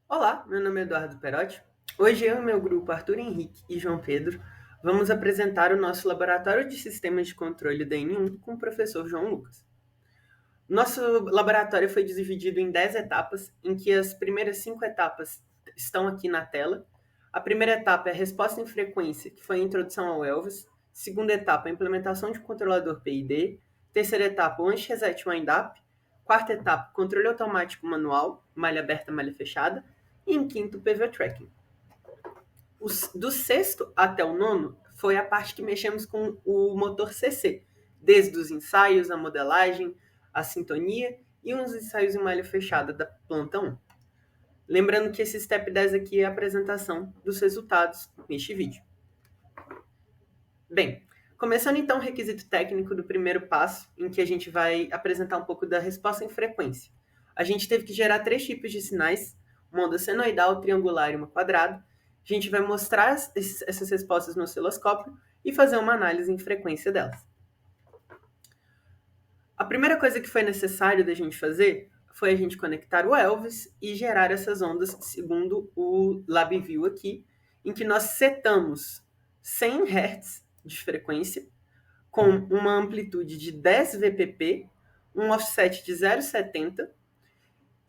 Olá, meu nome é Eduardo Perotti. Hoje eu e meu grupo Arthur Henrique e João Pedro vamos apresentar o nosso laboratório de sistemas de controle da N1 com o professor João Lucas. Nosso laboratório foi dividido em 10 etapas, em que as primeiras 5 etapas estão aqui na tela. A primeira etapa é a resposta em frequência, que foi a introdução ao Elvis. Segunda etapa, a implementação de um controlador PID. Terceira etapa, o anti-reset wind-up. Quarta etapa, controle automático manual, malha aberta, malha fechada. E em quinto, PV tracking. Do sexto até o nono foi a parte que mexemos com o motor CC, desde os ensaios, a modelagem, a sintonia e uns ensaios em malha fechada da planta 1. Lembrando que esse step 10 aqui é a apresentação dos resultados neste vídeo. Bem, começando então o requisito técnico do primeiro passo, em que a gente vai apresentar um pouco da resposta em frequência. A gente teve que gerar 3 tipos de sinais, uma onda senoidal, triangular e uma quadrada. A gente vai mostrar essas respostas no osciloscópio e fazer uma análise em frequência delas. A primeira coisa que foi necessário da gente fazer foi a gente conectar o Elvis e gerar essas ondas segundo o LabVIEW aqui, em que nós setamos 100 Hz de frequência com uma amplitude de 10 VPP, um offset de 0,70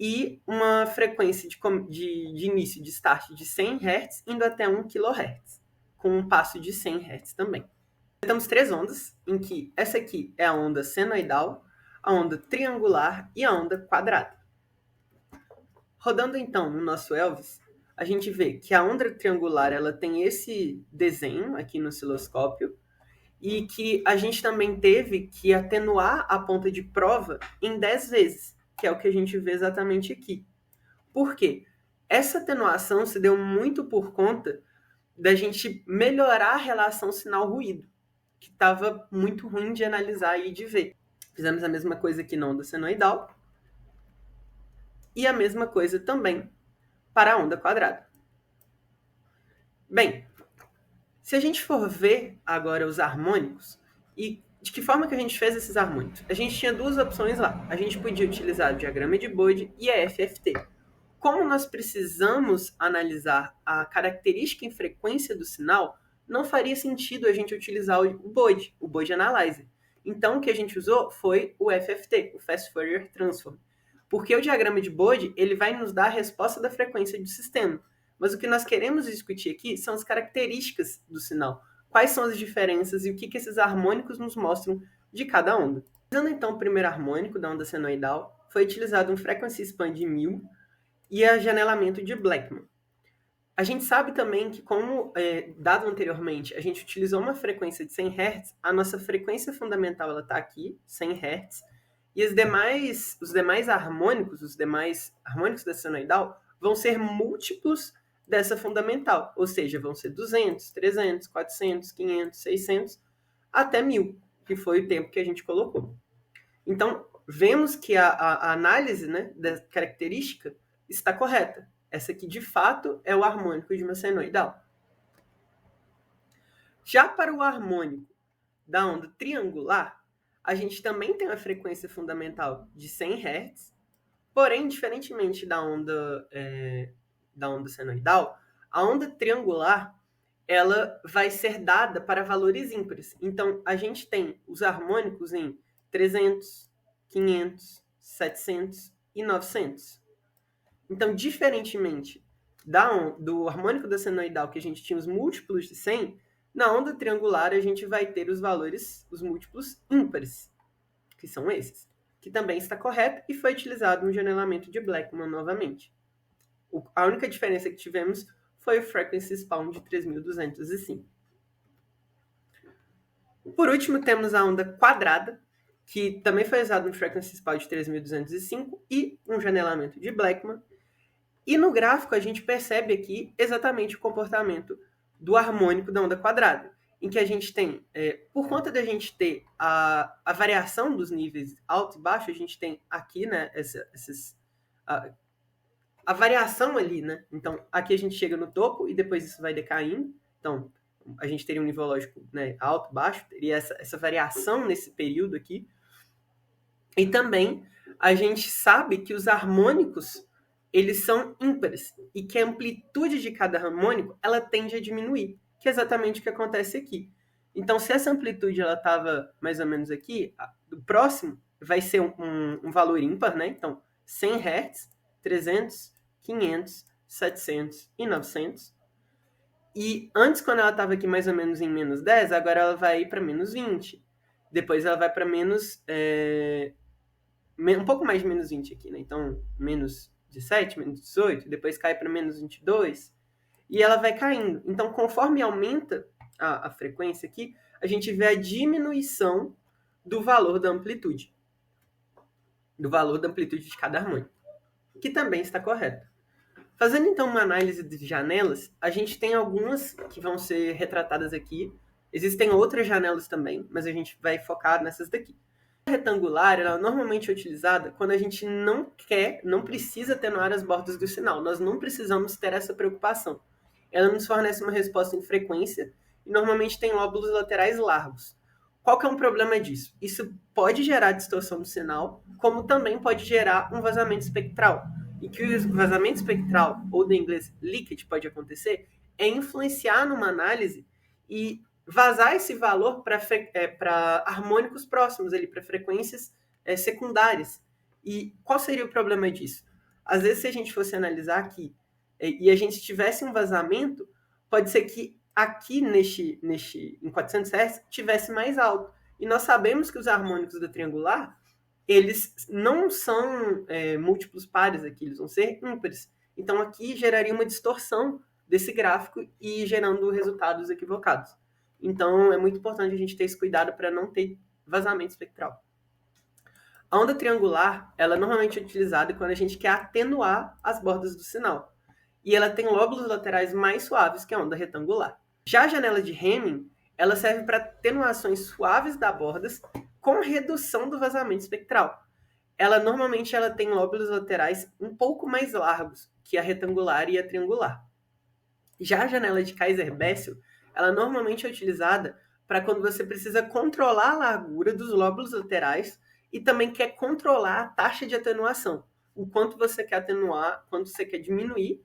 e uma frequência de início de start de 100 Hz indo até 1 kHz, com um passo de 100 Hz também. Temos 3 ondas, em que essa aqui é a onda senoidal, a onda triangular e a onda quadrada. Rodando então no nosso Elvis, a gente vê que a onda triangular ela tem esse desenho aqui no osciloscópio e que a gente também teve que atenuar a ponta de prova em 10 vezes, que é o que a gente vê exatamente aqui. Por quê? Essa atenuação se deu muito por conta da gente melhorar a relação sinal-ruído, que estava muito ruim de analisar e de ver. Fizemos a mesma coisa aqui na onda senoidal e a mesma coisa também para a onda quadrada. Bem, se a gente for ver agora os harmônicos, e de que forma que a gente fez esses harmônicos? A gente tinha 2 opções lá. A gente podia utilizar o diagrama de Bode e a FFT. Como nós precisamos analisar a característica em frequência do sinal, não faria sentido a gente utilizar o Bode Analyzer. Então, o que a gente usou foi o FFT, o Fast Fourier Transform. Porque o diagrama de Bode ele vai nos dar a resposta da frequência do sistema. Mas o que nós queremos discutir aqui são as características do sinal. Quais são as diferenças e o que esses harmônicos nos mostram de cada onda. Usando então o primeiro harmônico da onda senoidal, foi utilizado um frequency span de 1000 e ajanelamento de Blackman. A gente sabe também que, como dado anteriormente, a gente utilizou uma frequência de 100 Hz, a nossa frequência fundamental está aqui, 100 Hz, e os demais harmônicos da senoidal, vão ser múltiplos dessa fundamental, ou seja, vão ser 200, 300, 400, 500, 600, até 1000, que foi o tempo que a gente colocou. Então, vemos que a análise, né, da característica está correta. Essa aqui, de fato, é o harmônico de uma senoidal. Já para o harmônico da onda triangular, a gente também tem uma frequência fundamental de 100 Hz, porém, diferentemente da onda senoidal, a onda triangular ela vai ser dada para valores ímpares. Então, a gente tem os harmônicos em 300, 500, 700 e 900. Então, diferentemente do harmônico da senoidal, que a gente tinha os múltiplos de 100, na onda triangular a gente vai ter os múltiplos ímpares, que são esses, que também está correto e foi utilizado no janelamento de Blackman novamente. A única diferença que tivemos foi o frequency spawn de 3205. Por último, temos a onda quadrada, que também foi usado no frequency spawn de 3205 e um janelamento de Blackman. E no gráfico a gente percebe aqui exatamente o comportamento do harmônico da onda quadrada, em que a gente tem, por conta da gente ter a variação dos níveis alto e baixo, a gente tem aqui, né, a variação ali, né? Então, aqui a gente chega no topo e depois isso vai decaindo. Então, a gente teria um nível lógico, né, alto, baixo, teria essa variação nesse período aqui. E também a gente sabe que os harmônicos eles são ímpares e que a amplitude de cada harmônico ela tende a diminuir, que é exatamente o que acontece aqui. Então, se essa amplitude ela estava mais ou menos aqui, o próximo vai ser um valor ímpar, né? Então, 100 Hz, 300, 500, 700 e 900. E antes, quando ela estava aqui mais ou menos em menos 10, agora ela vai para menos 20. Depois ela vai para menos... um pouco mais de menos 20 aqui, né? Então, menos 17, menos 18, depois cai para menos 22, e ela vai caindo. Então, conforme aumenta a frequência aqui, a gente vê a diminuição do valor da amplitude. Do valor da amplitude de cada harmônico, que também está correto. Fazendo então uma análise de janelas, a gente tem algumas que vão ser retratadas aqui. Existem outras janelas também, mas a gente vai focar nessas daqui. A retangular, ela normalmente é utilizada quando a gente não precisa atenuar as bordas do sinal. Nós não precisamos ter essa preocupação. Ela nos fornece uma resposta em frequência e normalmente tem lóbulos laterais largos. Qual que é um problema disso? Isso pode gerar distorção do sinal, como também pode gerar um vazamento espectral. E que o vazamento espectral, ou do inglês leakage, pode acontecer, é influenciar numa análise e vazar esse valor para harmônicos próximos, para frequências secundárias. E qual seria o problema disso? Às vezes, se a gente fosse analisar aqui e a gente tivesse um vazamento, pode ser que aqui em 400 Hz tivesse mais alto. E nós sabemos que os harmônicos da triangular eles não são múltiplos pares aqui, eles vão ser ímpares. Então aqui geraria uma distorção desse gráfico e gerando resultados equivocados. Então é muito importante a gente ter esse cuidado para não ter vazamento espectral. A onda triangular, ela normalmente é utilizada quando a gente quer atenuar as bordas do sinal. E ela tem lóbulos laterais mais suaves que a onda retangular. Já a janela de Hamming, ela serve para atenuações suaves das bordas com redução do vazamento espectral. Normalmente ela tem lóbulos laterais um pouco mais largos que a retangular e a triangular. Já a janela de Kaiser-Bessel, ela normalmente é utilizada para quando você precisa controlar a largura dos lóbulos laterais e também quer controlar a taxa de atenuação. O quanto você quer atenuar, quanto você quer diminuir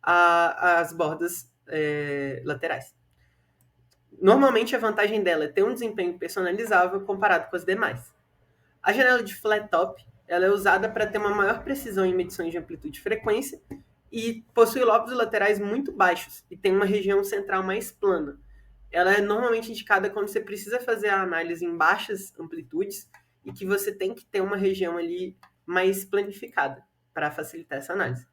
as bordas laterais. Normalmente a vantagem dela é ter um desempenho personalizável comparado com as demais. A janela de flat top ela é usada para ter uma maior precisão em medições de amplitude e frequência e possui lóbulos laterais muito baixos e tem uma região central mais plana. Ela é normalmente indicada quando você precisa fazer a análise em baixas amplitudes e que você tem que ter uma região ali mais planificada para facilitar essa análise.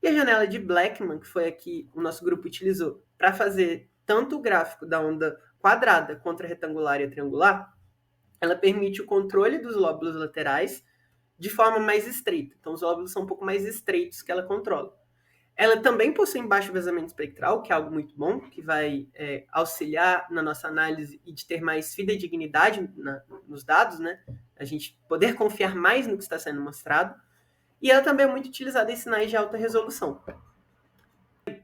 E a janela de Blackman, que foi a que o nosso grupo utilizou para fazer tanto o gráfico da onda quadrada contra a retangular e a triangular, ela permite o controle dos lóbulos laterais de forma mais estreita. Então, os lóbulos são um pouco mais estreitos que ela controla. Ela também possui baixo vazamento espectral, que é algo muito bom, que vai auxiliar na nossa análise e de ter mais fidedignidade nos dados, né? A gente poder confiar mais no que está sendo mostrado. E ela também é muito utilizada em sinais de alta resolução.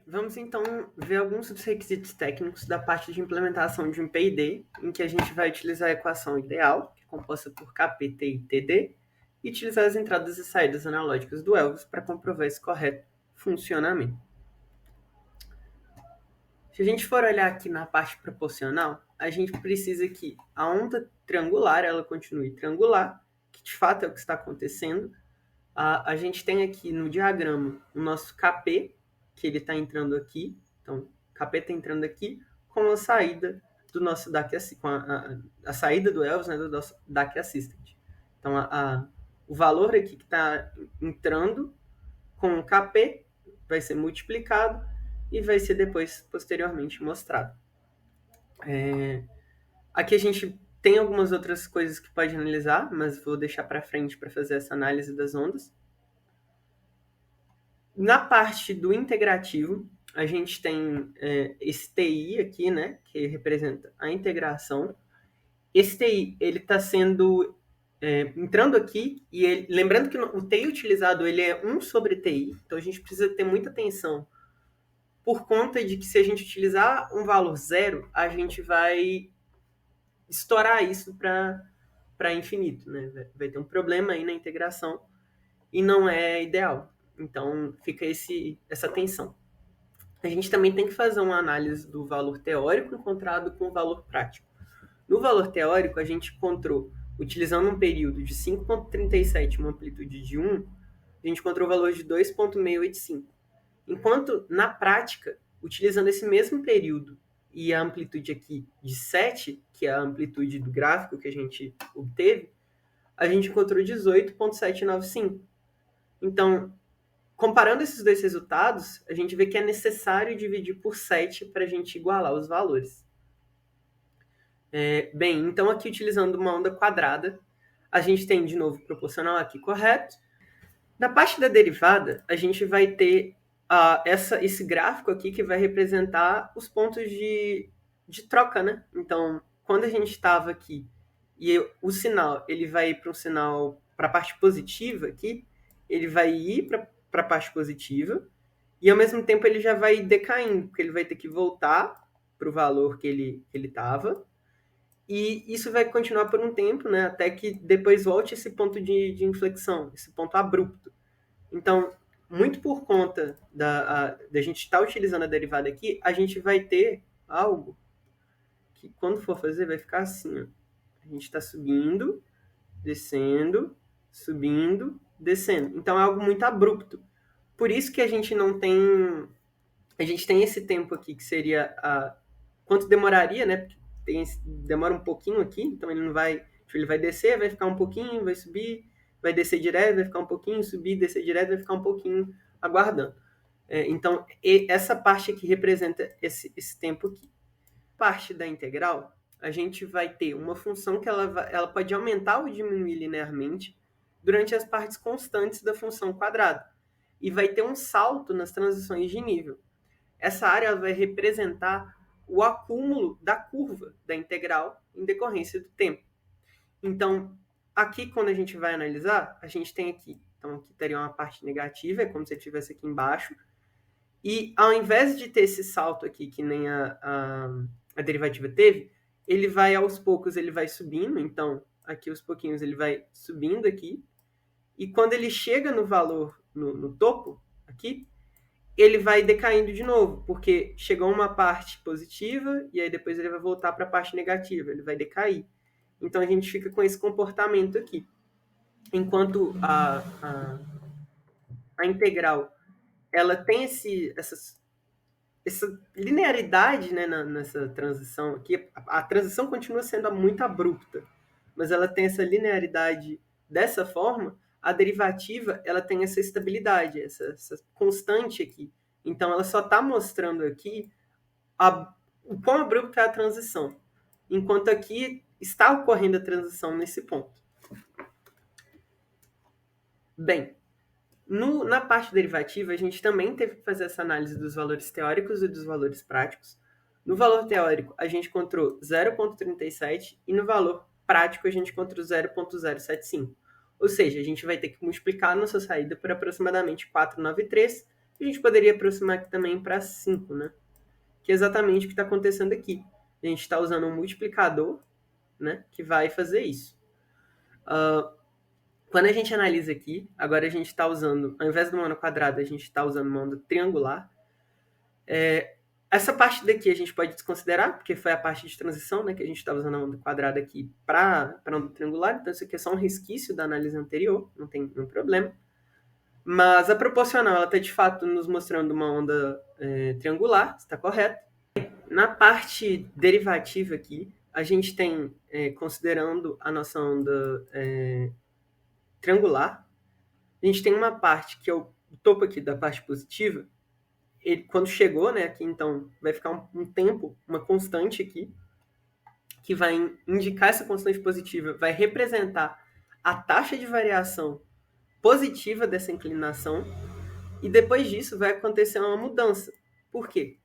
Vamos então ver alguns dos requisitos técnicos da parte de implementação de um PID, em que a gente vai utilizar a equação ideal, que é composta por Kp, T e Td, e utilizar as entradas e saídas analógicas do Elvis para comprovar esse correto funcionamento. Se a gente for olhar aqui na parte proporcional, a gente precisa que a onda triangular ela continue triangular, que de fato é o que está acontecendo. A gente tem aqui no diagrama o nosso Kp, que ele está entrando aqui. Então, Kp está entrando aqui com a saída do nosso DAC Assistant, com a saída do Elvis, né, do nosso DAC Assistant. Então, o valor aqui que está entrando com o Kp vai ser multiplicado e vai ser depois, posteriormente, mostrado. Aqui a gente tem algumas outras coisas que pode analisar, mas vou deixar para frente para fazer essa análise das ondas. Na parte do integrativo, a gente tem esse TI aqui, né, que representa a integração. Esse TI, ele está sendo entrando aqui, e lembrando que o TI utilizado ele é 1 sobre TI, então a gente precisa ter muita atenção por conta de que se a gente utilizar um valor zero, a gente vai estourar isso para infinito, né? Vai ter um problema aí na integração e não é ideal. Então, fica essa tensão. A gente também tem que fazer uma análise do valor teórico encontrado com o valor prático. No valor teórico, a gente encontrou, utilizando um período de 5,37 uma amplitude de 1, a gente encontrou o valor de 2,685. Enquanto, na prática, utilizando esse mesmo período e a amplitude aqui de 7, que é a amplitude do gráfico que a gente obteve, a gente encontrou 18,795. Então, comparando esses dois resultados, a gente vê que é necessário dividir por 7 para a gente igualar os valores. Bem, então aqui utilizando uma onda quadrada, a gente tem de novo proporcional aqui correto. Na parte da derivada, a gente vai ter esse gráfico aqui que vai representar os pontos de troca, né? Então, quando a gente estava aqui e o sinal ele vai ir para um sinal para a parte positiva aqui, ele vai ir para a parte positiva e ao mesmo tempo ele já vai decaindo, porque ele vai ter que voltar para o valor que ele estava. E isso vai continuar por um tempo, né, até que depois volte esse ponto de inflexão, esse ponto abrupto. Então, muito por conta da gente estar utilizando a derivada aqui, a gente vai ter algo que, quando for fazer, vai ficar assim. Ó. A gente está subindo, descendo, subindo, descendo. Então, é algo muito abrupto. Por isso que a gente não tem... A gente tem esse tempo aqui, que seria quanto demoraria, né? Porque demora um pouquinho aqui, então ele não vai... Tipo, ele vai descer, vai ficar um pouquinho, vai subir, vai descer direto, vai ficar um pouquinho, subir, descer direto, vai ficar um pouquinho aguardando. Então, essa parte aqui representa esse tempo aqui. Parte da integral, a gente vai ter uma função que ela pode aumentar ou diminuir linearmente durante as partes constantes da função quadrada. E vai ter um salto nas transições de nível. Essa área vai representar o acúmulo da curva da integral em decorrência do tempo. Então, aqui quando a gente vai analisar, a gente tem aqui, então aqui teria uma parte negativa, é como se estivesse aqui embaixo, e ao invés de ter esse salto aqui, que nem a derivativa teve, ele vai aos poucos, ele vai subindo, então aqui aos pouquinhos ele vai subindo aqui, e quando ele chega no valor, no topo, aqui, ele vai decaindo de novo, porque chegou uma parte positiva e aí depois ele vai voltar para a parte negativa, ele vai decair. Então a gente fica com esse comportamento aqui. Enquanto a integral ela tem essa linearidade, né, nessa transição aqui, a transição continua sendo muito abrupta, mas ela tem essa linearidade dessa forma. A derivativa ela tem essa estabilidade, essa constante aqui. Então, ela só está mostrando aqui o quão abrupta é a transição, enquanto aqui está ocorrendo a transição nesse ponto. Bem, na parte derivativa, a gente também teve que fazer essa análise dos valores teóricos e dos valores práticos. No valor teórico, a gente encontrou 0,37 e no valor prático, a gente encontrou 0,075. Ou seja, a gente vai ter que multiplicar a nossa saída por aproximadamente 493. A gente poderia aproximar aqui também para 5, né? Que é exatamente o que está acontecendo aqui. A gente está usando um multiplicador, né, que vai fazer isso. Quando a gente analisa aqui, agora a gente está usando, ao invés de uma onda quadrada, a gente está usando uma onda triangular. Essa parte daqui a gente pode desconsiderar, porque foi a parte de transição, né, que a gente estava usando a onda quadrada aqui para a onda triangular, então isso aqui é só um resquício da análise anterior, não tem nenhum problema. Mas a proporcional, ela está de fato nos mostrando uma onda triangular, está correto. Na parte derivativa aqui, a gente tem, considerando a nossa onda triangular, a gente tem uma parte que é o topo aqui da parte positiva. Ele, quando chegou, né, aqui, então, vai ficar um tempo, uma constante aqui, que vai indicar essa constante positiva, vai representar a taxa de variação positiva dessa inclinação, e depois disso vai acontecer uma mudança. Por quê?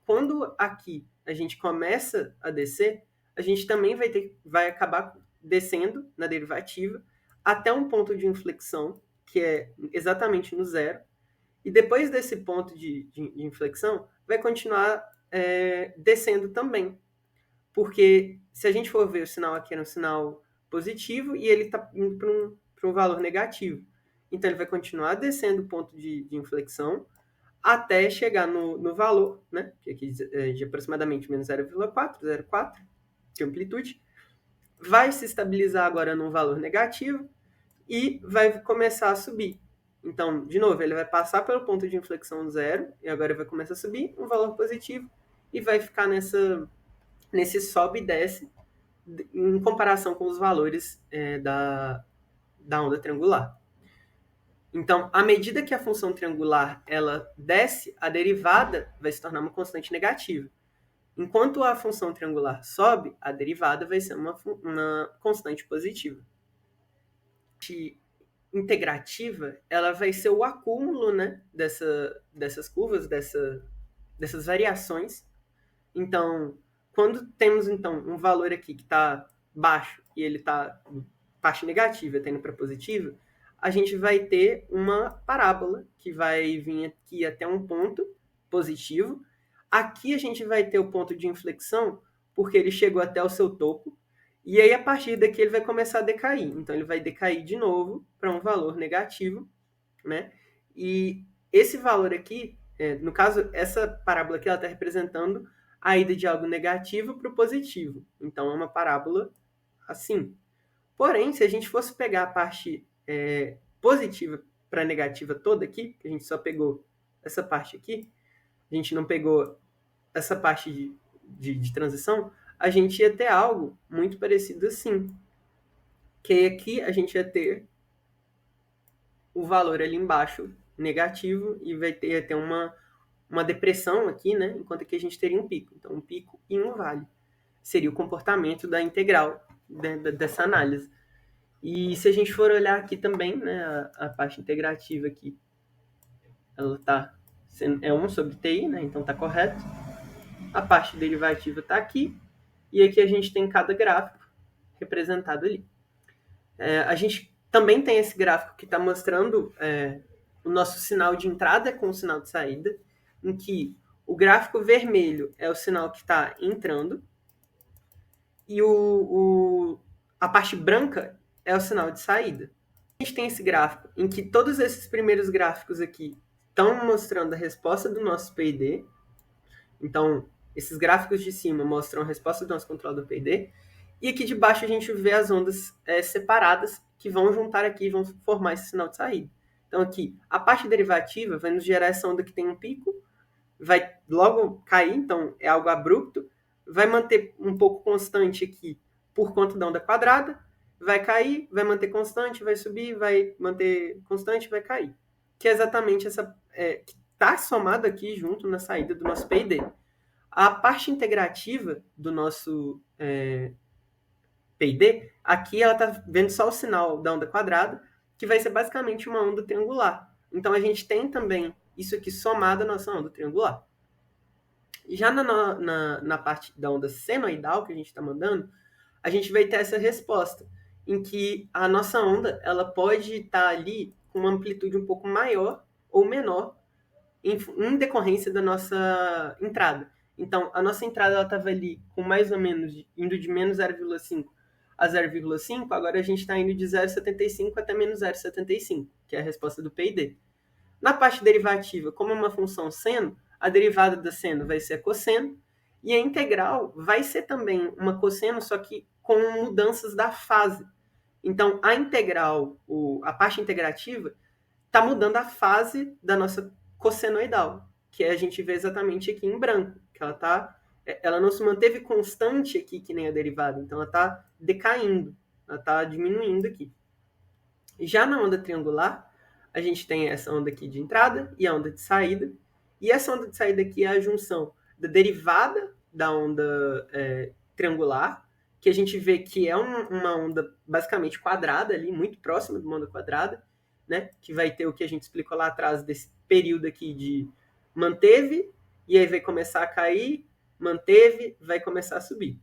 Quando aqui a gente começa a descer, a gente também vai acabar descendo na derivativa até um ponto de inflexão, que é exatamente no zero, e depois desse ponto de inflexão, vai continuar descendo também. Porque se a gente for ver o sinal aqui era um sinal positivo e ele está indo para um valor negativo. então ele vai continuar descendo o ponto de inflexão até chegar no valor, né, que aqui é de aproximadamente menos 0,4 de amplitude, vai se estabilizar agora num valor negativo e vai começar a subir. Então, de novo, ele vai passar pelo ponto de inflexão zero e agora vai começar a subir um valor positivo e vai ficar nesse sobe e desce em comparação com os valores da onda triangular. Então, à medida que a função triangular ela desce, a derivada vai se tornar uma constante negativa. Enquanto a função triangular sobe, a derivada vai ser uma constante positiva. Integrativa, ela vai ser o acúmulo, né, dessas curvas, dessas variações. Então, quando temos então um valor aqui que está baixo e ele está parte negativa tendo para positiva, a gente vai ter uma parábola que vai vir aqui até um ponto positivo. Aqui a gente vai ter o ponto de inflexão, porque ele chegou até o seu topo, e aí a partir daqui ele vai começar a decair. Então ele vai decair de novo para um valor negativo, né? E esse valor aqui, no caso, essa parábola aqui, ela está representando a ida de algo negativo para o positivo. Então é uma parábola assim. Porém, se a gente fosse pegar a parte positiva para negativa toda aqui, que a gente só pegou essa parte aqui, a gente não pegou essa parte de transição, a gente ia ter algo muito parecido assim. Que aqui a gente ia ter o valor ali embaixo negativo e vai ter uma depressão aqui, né? Enquanto aqui a gente teria um pico. Então, um pico e um vale. Seria o comportamento da integral dessa análise. E se a gente for olhar aqui também, né, a parte integrativa aqui, ela é 1 sobre TI, né, então está correto. A parte derivativa está aqui, e aqui a gente tem cada gráfico representado ali. A gente também tem esse gráfico que está mostrando o nosso sinal de entrada com o sinal de saída, em que o gráfico vermelho é o sinal que está entrando, e a parte branca é o sinal de saída. A gente tem esse gráfico em que todos esses primeiros gráficos aqui estão mostrando a resposta do nosso PID. Então, esses gráficos de cima mostram a resposta do nosso controlador PID. E aqui de baixo a gente vê as ondas separadas que vão juntar aqui e vão formar esse sinal de saída. Então aqui, a parte derivativa vai nos gerar essa onda que tem um pico, vai logo cair, então é algo abrupto, vai manter um pouco constante aqui por conta da onda quadrada, vai cair, vai manter constante, vai subir, vai manter constante, vai cair. Que é exatamente essa que está somado aqui junto na saída do nosso PID. A parte integrativa do nosso PID, aqui ela está vendo só o sinal da onda quadrada, que vai ser basicamente uma onda triangular. Então a gente tem também isso aqui somado à nossa onda triangular. Já na parte da onda senoidal que a gente está mandando, a gente vai ter essa resposta, em que a nossa onda ela pode estar ali com uma amplitude um pouco maior ou menor em decorrência da nossa entrada. Então, a nossa entrada estava ali com mais ou menos indo de menos 0,5 a 0,5, agora a gente está indo de 0,75 até menos 0,75, que é a resposta do PID. Na parte derivativa, como é uma função seno, a derivada da seno vai ser cosseno, e a integral vai ser também uma cosseno, só que com mudanças da fase. Então, a integral, a parte integrativa, está mudando a fase da nossa cossenoidal, que a gente vê exatamente aqui em branco, que ela não se manteve constante aqui que nem a derivada, então ela está decaindo, ela está diminuindo aqui. Já na onda triangular, a gente tem essa onda aqui de entrada e a onda de saída, e essa onda de saída aqui é a junção da derivada da onda triangular, que a gente vê que é uma onda basicamente quadrada ali, muito próxima de uma onda quadrada, né? Que vai ter o que a gente explicou lá atrás desse período aqui de manteve, e aí vai começar a cair, manteve, vai começar a subir.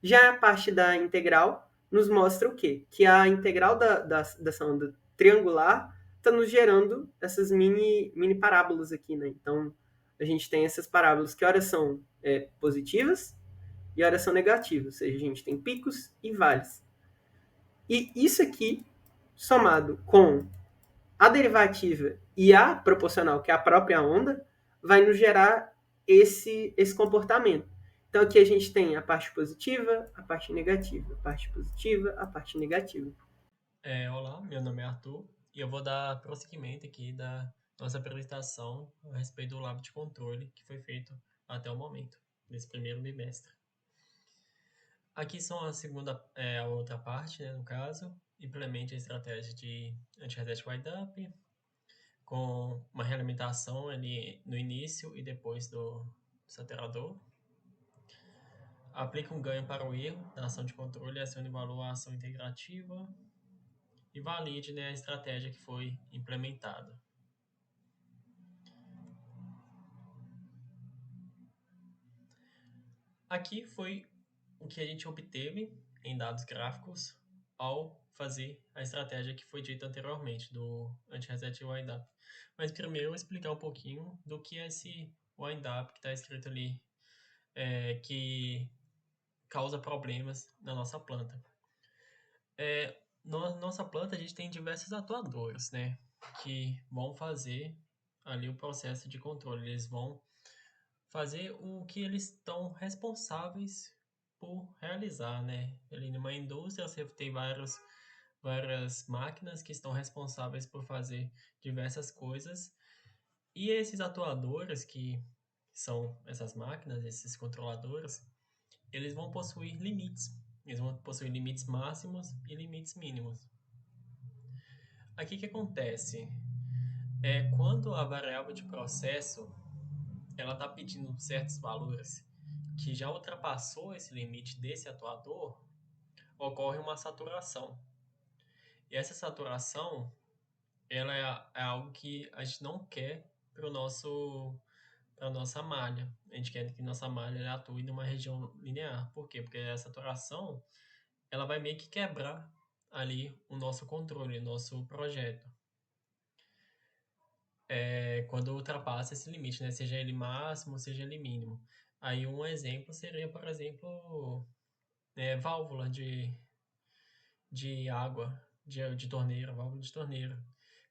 Já a parte da integral nos mostra o quê? Que a integral dessa onda triangular está nos gerando essas mini parábolas aqui, né? Então, a gente tem essas parábolas que horas são positivas e horas são negativas, ou seja, a gente tem picos e vales. E isso aqui, somado com a derivativa e a proporcional, que é a própria onda, vai nos gerar esse comportamento. Então aqui a gente tem a parte positiva, a parte negativa, a parte positiva, a parte negativa. Olá, meu nome é Arthur e eu vou dar prosseguimento aqui da nossa apresentação a respeito do lab de controle que foi feito até o momento, nesse primeiro bimestre. Aqui são a outra parte, né, no caso, implemente a estratégia de anti-reset wind-up com uma realimentação ali no início e depois do saturador. Aplica um ganho para o erro da ação de controle, acione o valor à ação integrativa e valide, né, a estratégia que foi implementada. Aqui foi o que a gente obteve em dados gráficos ao fazer a estratégia que foi dita anteriormente, do anti-reset wind-up. Mas primeiro eu vou explicar um pouquinho do que é esse wind-up que está escrito ali, que causa problemas na nossa planta. Na nossa planta a gente tem diversos atuadores, né, que vão fazer ali o processo de controle. Eles vão fazer o que eles estão responsáveis por realizar, né? Ali numa indústria você tem várias máquinas que estão responsáveis por fazer diversas coisas e esses atuadores que são essas máquinas, esses controladores, eles vão possuir limites. Eles vão possuir limites máximos e limites mínimos. Aqui o que acontece? Quando a variável de processo ela está pedindo certos valores que já ultrapassou esse limite desse atuador, ocorre uma saturação. E essa saturação, ela é algo que a gente não quer para a nossa malha. A gente quer que nossa malha atue numa região linear. Por quê? Porque a saturação, ela vai meio que quebrar ali o nosso controle, o nosso projeto. Quando ultrapassa esse limite, né? Seja ele máximo, seja ele mínimo. Aí um exemplo seria, por exemplo, válvula de água, de torneira, válvula de torneira.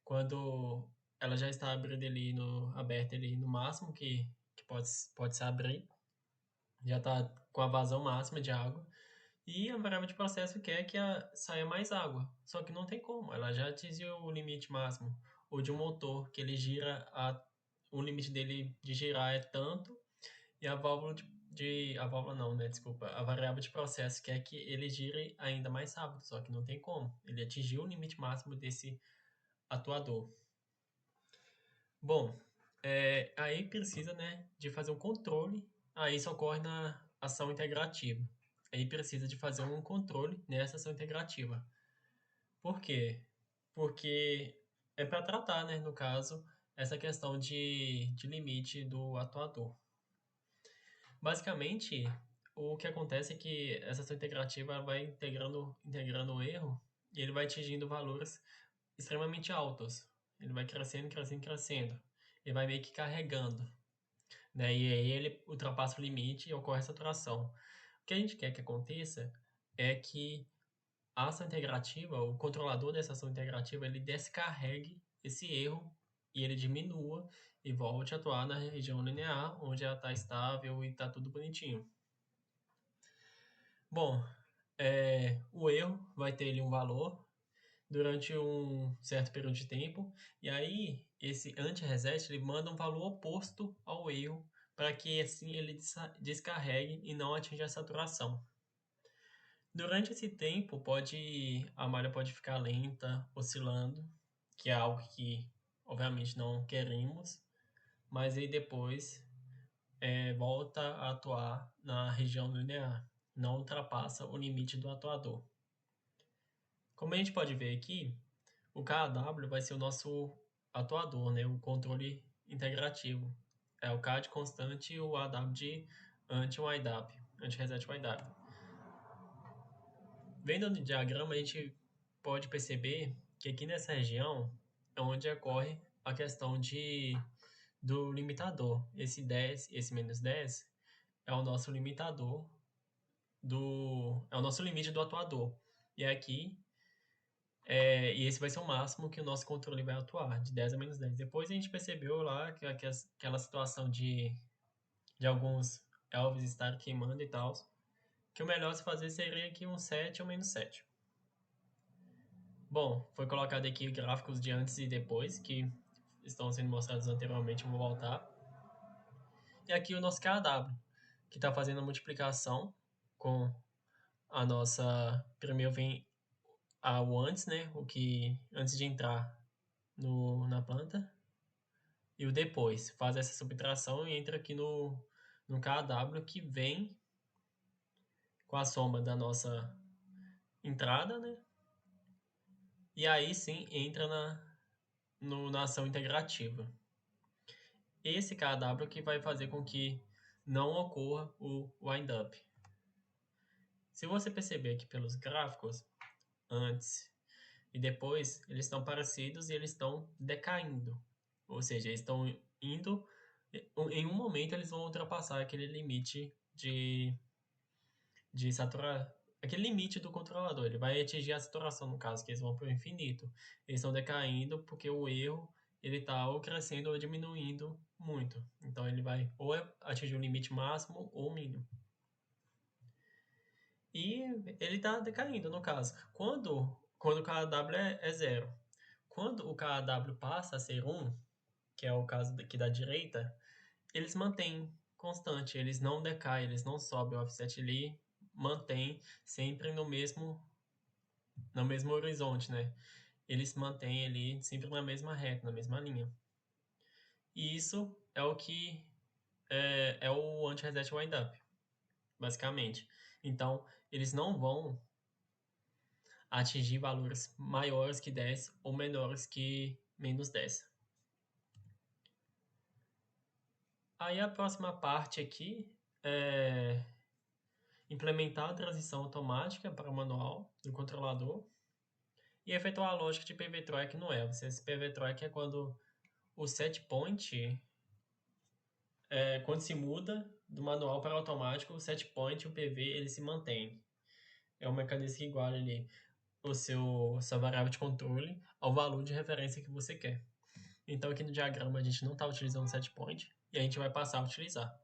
Quando ela já está aberta ali no máximo que pode se abrir, já está com a vazão máxima de água, e a variável de processo quer que saia mais água. Só que não tem como, ela já atingiu o limite máximo. Ou de um motor, que ele o limite dele de girar é tanto, e a válvula a válvula não, né? Desculpa. A variável de processo quer que ele gire ainda mais rápido, só que não tem como. Ele atingiu o limite máximo desse atuador. Bom, aí precisa, né, de fazer um controle. Aí isso ocorre na ação integrativa. Aí precisa de fazer um controle nessa ação integrativa. Por quê? Porque é para tratar, né, no caso, essa questão de limite do atuador. Basicamente, o que acontece é que essa ação integrativa vai integrando o erro e ele vai atingindo valores extremamente altos. Ele vai crescendo, crescendo, crescendo. Ele vai meio que carregando, né? E aí ele ultrapassa o limite e ocorre a saturação. O que a gente quer que aconteça é que a ação integrativa, o controlador dessa ação integrativa, ele descarregue esse erro e ele diminua e volte a atuar na região linear, onde ela está estável e está tudo bonitinho. Bom, o erro vai ter ali um valor durante um certo período de tempo, e aí esse anti-reset ele manda um valor oposto ao erro para que assim ele descarregue e não atinja a saturação. Durante esse tempo, a malha pode ficar lenta, oscilando, que é algo que obviamente não queremos, mas aí depois volta a atuar na região linear, não ultrapassa o limite do atuador. Como a gente pode ver aqui, o KW vai ser o nosso atuador, né? O controle integrativo. É o K de constante e o AW de anti-YW, anti-reset YW. Vendo no diagrama, a gente pode perceber que aqui nessa região é onde ocorre a questão do limitador. Esse 10, esse menos 10 é o nosso limitador é o nosso limite do atuador. E aqui E esse vai ser o máximo que o nosso controle vai atuar, de 10 a menos 10. Depois a gente percebeu lá que aquela situação de alguns elves estarem queimando e tal, que o melhor se fazer seria aqui um 7 ou menos 7. Bom, foi colocado aqui gráficos de antes e depois, que estão sendo mostrados anteriormente, eu vou voltar. E aqui o nosso KW, que está fazendo a multiplicação com a nossa... Primeiro vem o antes, né? O que antes de entrar na planta. E o depois. Faz essa subtração e entra aqui no KW, que vem com a soma da nossa entrada, né? E aí sim entra na ação integrativa. Esse KW que vai fazer com que não ocorra o wind-up. Se você perceber aqui pelos gráficos, antes e depois, eles estão parecidos e eles estão decaindo. Ou seja, eles estão indo... Em um momento, eles vão ultrapassar aquele limite de saturar... Aquele limite do controlador. Ele vai atingir a saturação, no caso, que eles vão para o infinito. Eles estão decaindo porque o erro ele está ou crescendo ou diminuindo muito. Então, ele vai ou atingir o limite máximo ou mínimo. E ele está decaindo, no caso. Quando o KW é zero. Quando o KW passa a ser 1, que é o caso aqui da direita, eles mantêm constante, eles não decaem, eles não sobem. O offset ali mantém sempre no mesmo horizonte, né? Eles mantêm ali sempre na mesma reta, na mesma linha. E isso é o que é o anti-reset wind-up, basicamente. Então, eles não vão atingir valores maiores que 10 ou menores que menos 10. Aí a próxima parte aqui é implementar a transição automática para o manual do controlador e efetuar a lógica de PV-track no ELVS. Esse PV-track é quando o set point, quando se muda do manual para o automático, o set point e o PV ele se mantém. É um mecanismo que iguala ali sua variável de controle ao valor de referência que você quer. Então aqui no diagrama a gente não está utilizando set point e a gente vai passar a utilizar,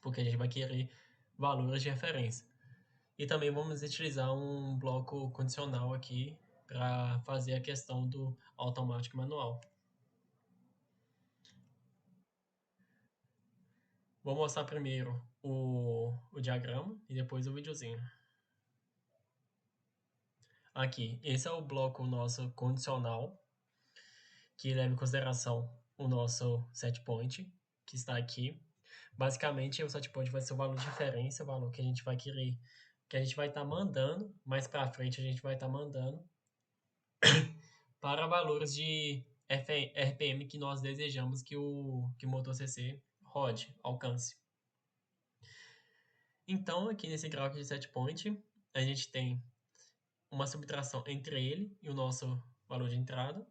porque a gente vai querer valores de referência. E também vamos utilizar um bloco condicional aqui para fazer a questão do automático manual. Vou mostrar primeiro o diagrama e depois o videozinho. Aqui, esse é o bloco nosso condicional, que leva em consideração o nosso set point, que está aqui. Basicamente, o set point vai ser o valor de referência, o valor que a gente vai querer, que a gente vai estar mandando, mais para frente a gente vai estar mandando, para valores de RPM que nós desejamos que o motor CC rode, alcance. Então, aqui nesse gráfico de set point, a gente tem uma subtração entre ele e o nosso valor de entrada.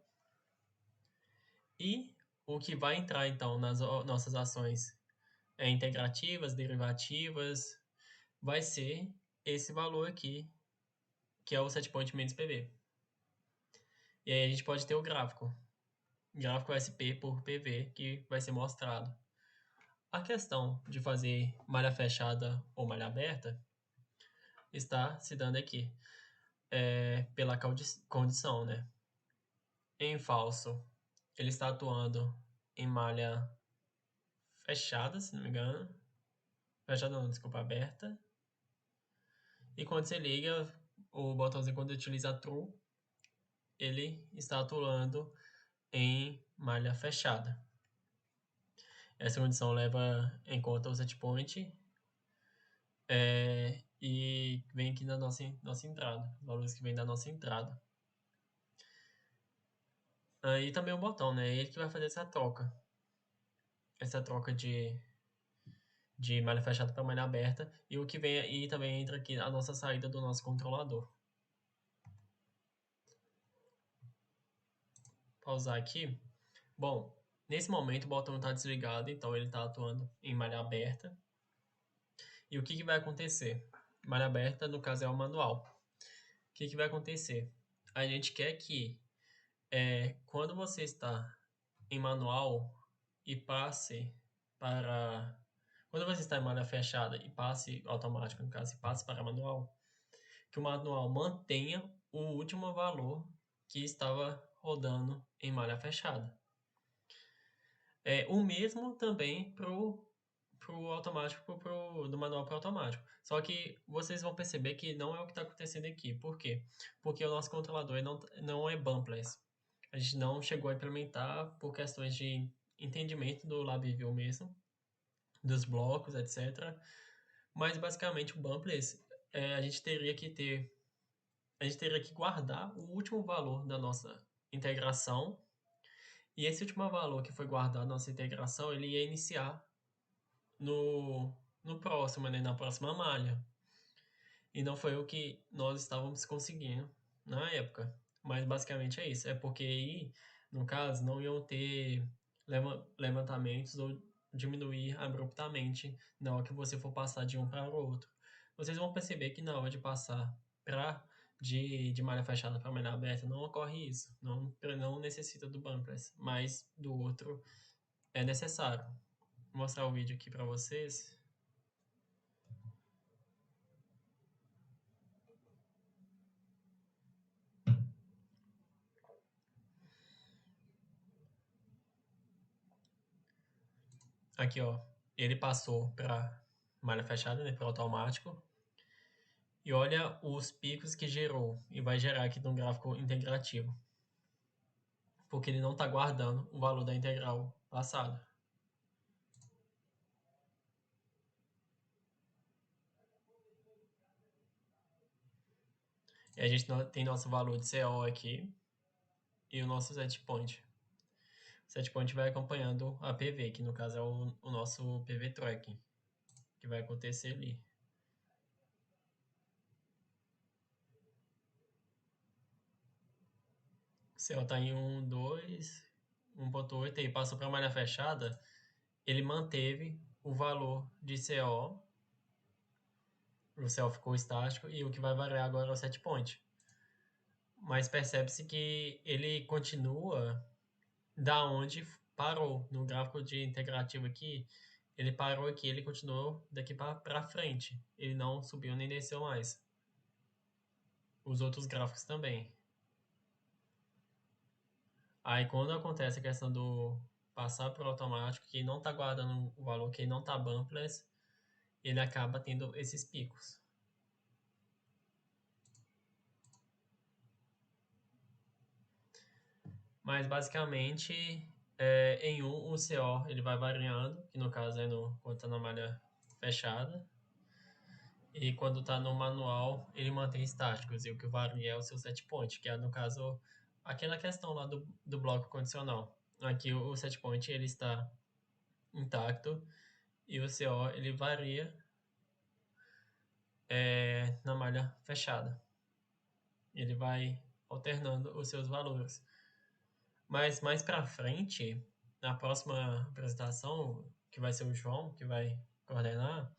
E o que vai entrar, então, nas nossas ações integrativas, derivativas, vai ser esse valor aqui, que é o set point menos PV. E aí a gente pode ter o gráfico SP por PV, que vai ser mostrado. A questão de fazer malha fechada ou malha aberta está se dando aqui, pela condição, né? Em falso, ele está atuando em malha fechada, se não me engano. Fechada não, desculpa, aberta. E quando você liga o botãozinho, quando utiliza true, ele está atuando em malha fechada. Essa condição leva em conta o set point e vem aqui na nossa entrada, valores que vem da nossa entrada. E também o botão, né? Ele que vai fazer essa troca de malha fechada para malha aberta, e o que vem aí também entra aqui a nossa saída do nosso controlador. Pausar aqui. Bom, nesse momento o botão está desligado, então ele está atuando em malha aberta. E o que vai acontecer? Malha aberta, no caso, é o manual. O que vai acontecer? a gente quer que quando você está em manual e passe para... Quando você está em malha fechada e passe automático, no caso, e passe para manual, que o manual mantenha o último valor que estava rodando em malha fechada. O mesmo também pro automático, do manual para o automático. Só que vocês vão perceber que não é o que está acontecendo aqui. Por quê? Porque o nosso controlador não é bumpless. A gente não chegou a implementar por questões de entendimento do LabVIEW mesmo, dos blocos, etc. Mas basicamente o bumpless, a gente teria que guardar o último valor da nossa integração, e esse último valor que foi guardado na nossa integração, ele ia iniciar no próximo, né, na próxima malha. E não foi o que nós estávamos conseguindo na época. Mas basicamente é isso. É porque aí, no caso, não iam ter levantamentos ou diminuir abruptamente na hora que você for passar de um para o outro. Vocês vão perceber que na hora de passar de malha fechada para malha aberta, não ocorre isso. Não necessita do bumpless, mas do outro é necessário. Vou mostrar o vídeo aqui para vocês. Aqui, ó, ele passou para malha fechada, né, para automático. E olha os picos que gerou. E vai gerar aqui no gráfico integrativo. Porque ele não está guardando o valor da integral passada. E a gente tem nosso valor de CO aqui e o nosso set point. O set point vai acompanhando a PV, que no caso é o nosso PV tracking, que vai acontecer ali. O CO está em 1.8 e passou para a malha fechada, ele manteve o valor de CO, o CO ficou estático, e o que vai variar agora é o set point. Mas percebe-se que ele continua da onde parou. No gráfico de integrativo aqui, ele parou aqui, ele continuou daqui para frente. Ele não subiu nem desceu mais. Os outros gráficos também. Aí quando acontece a questão do passar para o automático, que não está guardando o valor, que não está bumpless, ele acaba tendo esses picos. Mas basicamente, em o CO ele vai variando, que no caso é quando está na malha fechada. E quando está no manual, ele mantém estáticos. E o que varia é o seu set point, que é, no caso, aquela questão lá do bloco condicional. Aqui o set point ele está intacto e o CO ele varia na malha fechada. Ele vai alternando os seus valores. Mas mais para frente, na próxima apresentação, que vai ser o João que vai coordenar,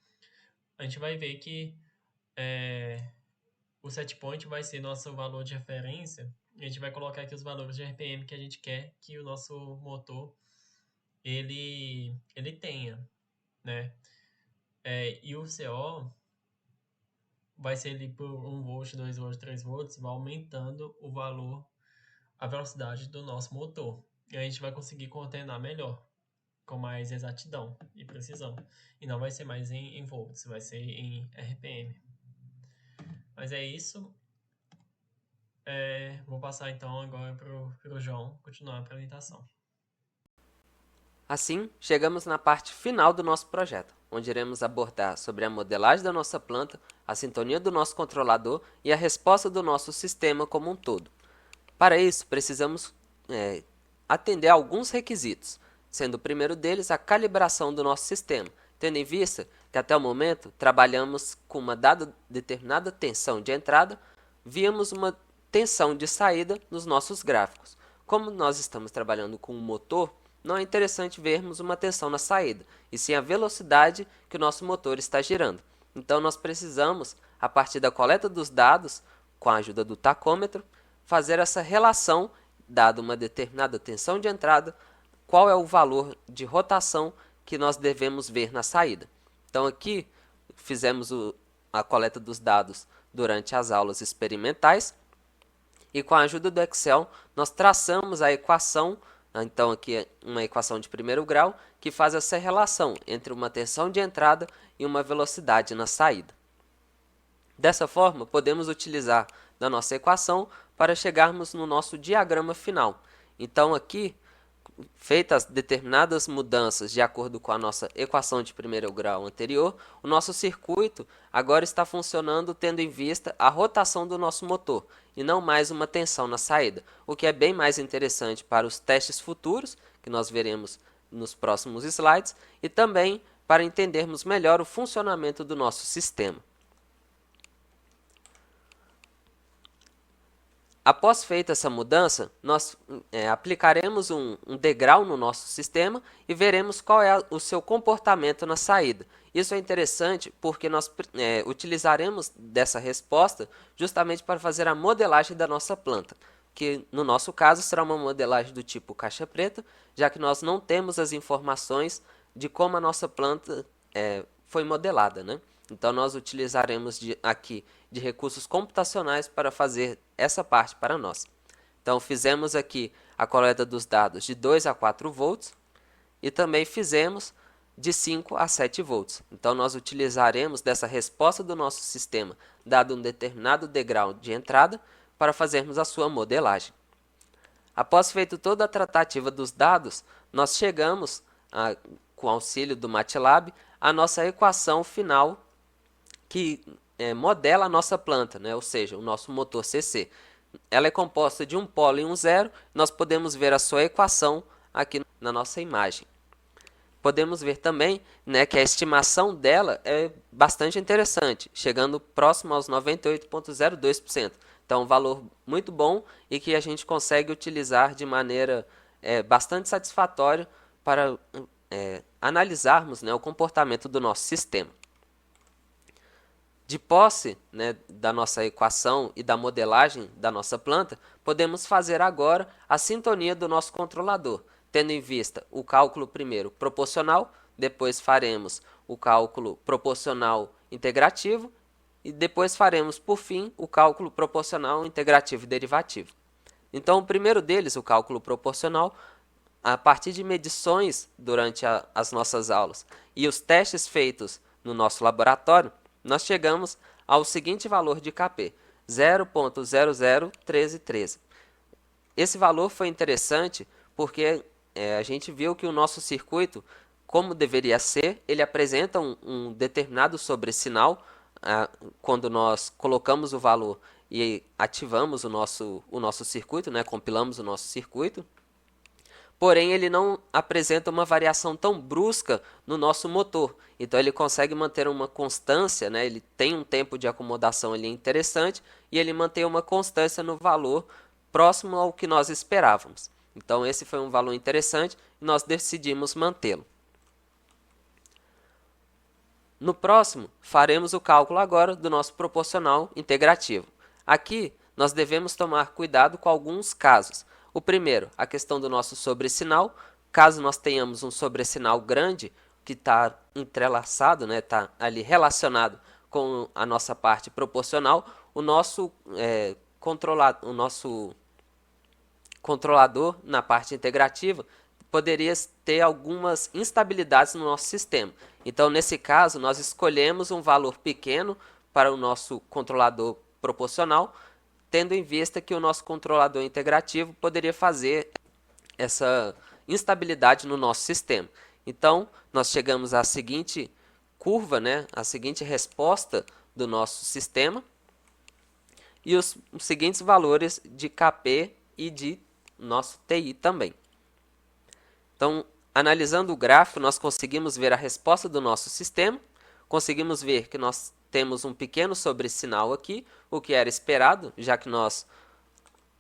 a gente vai ver que o set point vai ser nosso valor de referência. A gente vai colocar aqui os valores de RPM que a gente quer que o nosso motor ele tenha, né? E o CO vai ser ali por 1 volt, 2 volts, 3 volts, vai aumentando o valor, a velocidade do nosso motor. E a gente vai conseguir coordenar melhor, com mais exatidão e precisão. E não vai ser mais em volts, vai ser em RPM. Mas é isso. Vou passar então agora para o João continuar a apresentação. Assim, chegamos na parte final do nosso projeto, onde iremos abordar sobre a modelagem da nossa planta, a sintonia do nosso controlador e a resposta do nosso sistema como um todo. Para isso, precisamos atender a alguns requisitos, sendo o primeiro deles a calibração do nosso sistema, tendo em vista que até o momento trabalhamos com uma dada determinada tensão de entrada, víamos uma tensão de saída nos nossos gráficos. Como nós estamos trabalhando com um motor, não é interessante vermos uma tensão na saída, e sim a velocidade que o nosso motor está girando. Então nós precisamos, a partir da coleta dos dados, com a ajuda do tacômetro, fazer essa relação, dada uma determinada tensão de entrada, qual é o valor de rotação que nós devemos ver na saída. Então aqui fizemos a coleta dos dados durante as aulas experimentais e com a ajuda do Excel nós traçamos a equação, então aqui é uma equação de primeiro grau, que faz essa relação entre uma tensão de entrada e uma velocidade na saída. Dessa forma, podemos utilizar da nossa equação para chegarmos no nosso diagrama final. Então aqui, feitas determinadas mudanças de acordo com a nossa equação de primeiro grau anterior, o nosso circuito agora está funcionando tendo em vista a rotação do nosso motor e não mais uma tensão na saída, o que é bem mais interessante para os testes futuros, que nós veremos nos próximos slides, e também para entendermos melhor o funcionamento do nosso sistema. Após feita essa mudança, nós aplicaremos um degrau no nosso sistema e veremos qual é o seu comportamento na saída. Isso é interessante porque nós utilizaremos dessa resposta justamente para fazer a modelagem da nossa planta, que no nosso caso será uma modelagem do tipo caixa preta, já que nós não temos as informações de como a nossa planta foi modelada, né? Então nós utilizaremos aqui de recursos computacionais para fazer essa parte para nós. Então fizemos aqui a coleta dos dados de 2 a 4 volts e também fizemos de 5 a 7 volts. Então nós utilizaremos dessa resposta do nosso sistema, dado um determinado degrau de entrada, para fazermos a sua modelagem. Após feito toda a tratativa dos dados, nós chegamos, com auxílio do MATLAB, à nossa equação final que modela a nossa planta, né? Ou seja, o nosso motor CC. Ela é composta de um polo e um zero. Nós podemos ver a sua equação aqui na nossa imagem. Podemos ver também, né, que a estimação dela é bastante interessante, chegando próximo aos 98,02%. Então, um valor muito bom e que a gente consegue utilizar de maneira bastante satisfatória para analisarmos, né, o comportamento do nosso sistema. De posse, né, da nossa equação e da modelagem da nossa planta, podemos fazer agora a sintonia do nosso controlador, tendo em vista o cálculo primeiro proporcional, depois faremos o cálculo proporcional integrativo e depois faremos, por fim, o cálculo proporcional integrativo e derivativo. Então, o primeiro deles, o cálculo proporcional, a partir de medições durante as nossas aulas e os testes feitos no nosso laboratório, nós chegamos ao seguinte valor de Kp, 0,001313. Esse valor foi interessante porque a gente viu que o nosso circuito, como deveria ser, ele apresenta um determinado sobressinal quando nós colocamos o valor e ativamos o nosso circuito, né, compilamos o nosso circuito. Porém, ele não apresenta uma variação tão brusca no nosso motor. Então, ele consegue manter uma constância, né? Ele tem um tempo de acomodação ali interessante e ele mantém uma constância no valor próximo ao que nós esperávamos. Então, esse foi um valor interessante e nós decidimos mantê-lo. No próximo, faremos o cálculo agora do nosso proporcional integrativo. Aqui, nós devemos tomar cuidado com alguns casos. O primeiro, a questão do nosso sobressinal. Caso nós tenhamos um sobressinal grande, que está entrelaçado, né, está ali relacionado com a nossa parte proporcional, o nosso controlador na parte integrativa poderia ter algumas instabilidades no nosso sistema. Então, nesse caso, nós escolhemos um valor pequeno para o nosso controlador proporcional, tendo em vista que o nosso controlador integrativo poderia fazer essa instabilidade no nosso sistema. Então, nós chegamos à seguinte curva, né, a seguinte resposta do nosso sistema e os seguintes valores de Kp e de nosso TI também. Então, analisando o gráfico, nós conseguimos ver a resposta do nosso sistema, conseguimos ver que nós temos um pequeno sobressinal aqui, o que era esperado, já que nós,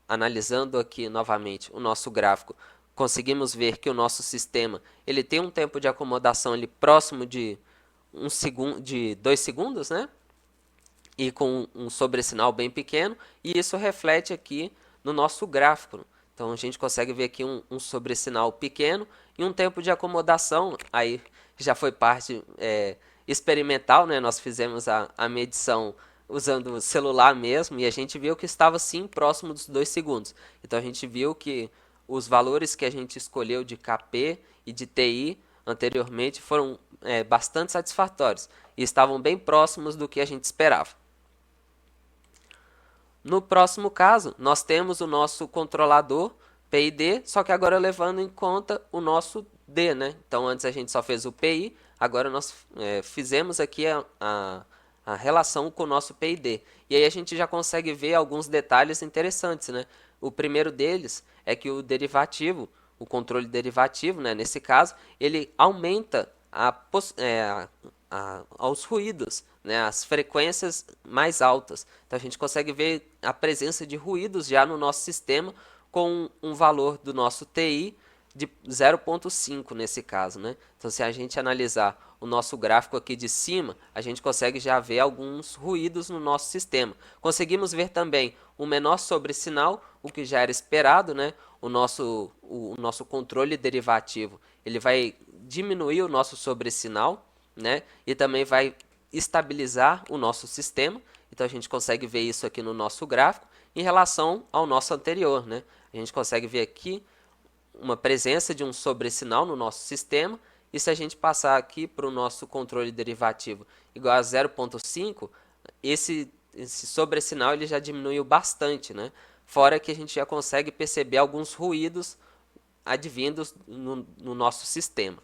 analisando aqui novamente o nosso gráfico, conseguimos ver que o nosso sistema ele tem um tempo de acomodação ali próximo de 2 segundos, né? E com um sobressinal bem pequeno, e isso reflete aqui no nosso gráfico. Então a gente consegue ver aqui um sobressinal pequeno e um tempo de acomodação, aí já foi parte experimental, né? Nós fizemos a medição usando o celular mesmo e a gente viu que estava sim próximo dos 2 segundos. Então a gente viu que os valores que a gente escolheu de KP e de TI anteriormente foram bastante satisfatórios e estavam bem próximos do que a gente esperava. No próximo caso, nós temos o nosso controlador PID, só que agora levando em conta o nosso D, né? Então antes a gente só fez o PI, agora nós fizemos aqui a relação com o nosso PID. E aí a gente já consegue ver alguns detalhes interessantes, né? O primeiro deles é que o derivativo, o controle derivativo, né, nesse caso, ele aumenta aos ruídos, né, as frequências mais altas. Então a gente consegue ver a presença de ruídos já no nosso sistema com um valor do nosso TI de 0,5 nesse caso, né? Então se a gente analisar o nosso gráfico aqui de cima, a gente consegue já ver alguns ruídos no nosso sistema. Conseguimos ver também um menor sobressinal, o que já era esperado, né? O nosso controle derivativo, ele vai diminuir o nosso sobressinal, né? E também vai estabilizar o nosso sistema. Então a gente consegue ver isso aqui no nosso gráfico em relação ao nosso anterior, né? A gente consegue ver aqui uma presença de um sobressinal no nosso sistema, e se a gente passar aqui para o nosso controle derivativo igual a 0,5, esse sobressinal ele já diminuiu bastante, né? Fora que a gente já consegue perceber alguns ruídos advindos no nosso sistema.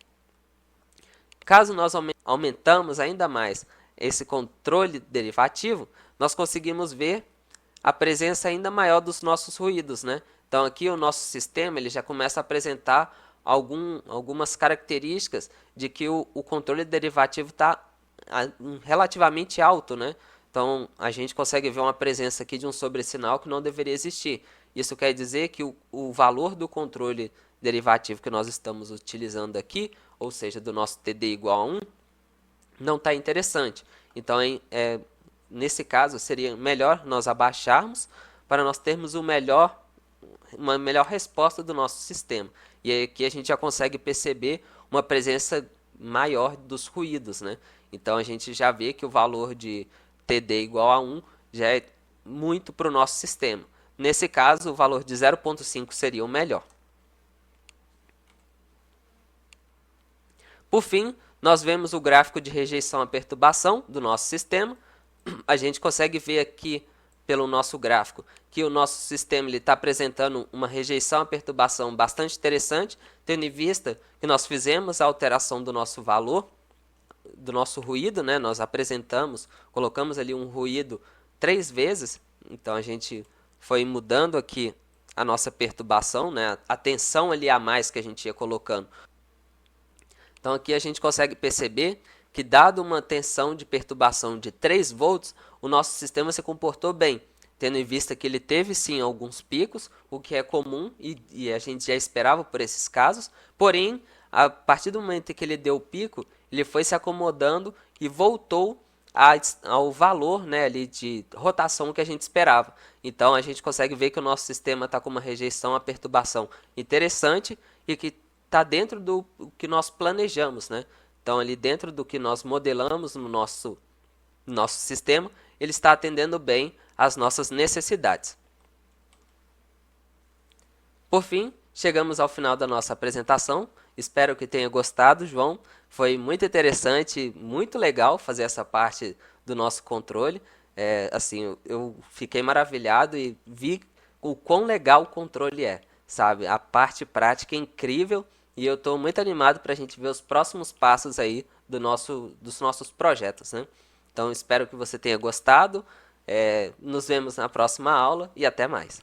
Caso nós aumentamos ainda mais esse controle derivativo, nós conseguimos ver a presença ainda maior dos nossos ruídos, né? Então aqui o nosso sistema ele já começa a apresentar algumas características de que o controle derivativo está relativamente alto, né? Então a gente consegue ver uma presença aqui de um sobressinal que não deveria existir. Isso quer dizer que o valor do controle derivativo que nós estamos utilizando aqui, ou seja, do nosso TD igual a 1, não está interessante. Então nesse caso seria melhor nós abaixarmos para nós termos uma melhor resposta do nosso sistema. E aqui a gente já consegue perceber uma presença maior dos ruídos, né? Então a gente já vê que o valor de TD igual a 1 já é muito para o nosso sistema. Nesse caso, o valor de 0,5 seria o melhor. Por fim, nós vemos o gráfico de rejeição à perturbação do nosso sistema. A gente consegue ver aqui pelo nosso gráfico que o nosso sistema está apresentando uma rejeição à perturbação bastante interessante, tendo em vista que nós fizemos a alteração do nosso valor, do nosso ruído, né? Nós colocamos ali um ruído 3 vezes, então a gente foi mudando aqui a nossa perturbação, né? A tensão ali a mais que a gente ia colocando. Então aqui a gente consegue perceber que, dado uma tensão de perturbação de 3 volts, o nosso sistema se comportou bem, tendo em vista que ele teve sim alguns picos, o que é comum e a gente já esperava por esses casos, porém, a partir do momento que ele deu o pico, ele foi se acomodando e voltou ao valor, né, ali de rotação que a gente esperava. Então a gente consegue ver que o nosso sistema está com uma rejeição à perturbação interessante e que está dentro do que nós planejamos, né? Então ali dentro do que nós modelamos no nosso sistema, ele está atendendo bem às nossas necessidades. Por fim, chegamos ao final da nossa apresentação. Espero que tenha gostado, João. Foi muito interessante, muito legal fazer essa parte do nosso controle. Assim, eu fiquei maravilhado e vi o quão legal o controle é, sabe? A parte prática é incrível e eu estou muito animado para a gente ver os próximos passos aí dos nossos projetos, né? Então, espero que você tenha gostado. Nos vemos na próxima aula e até mais.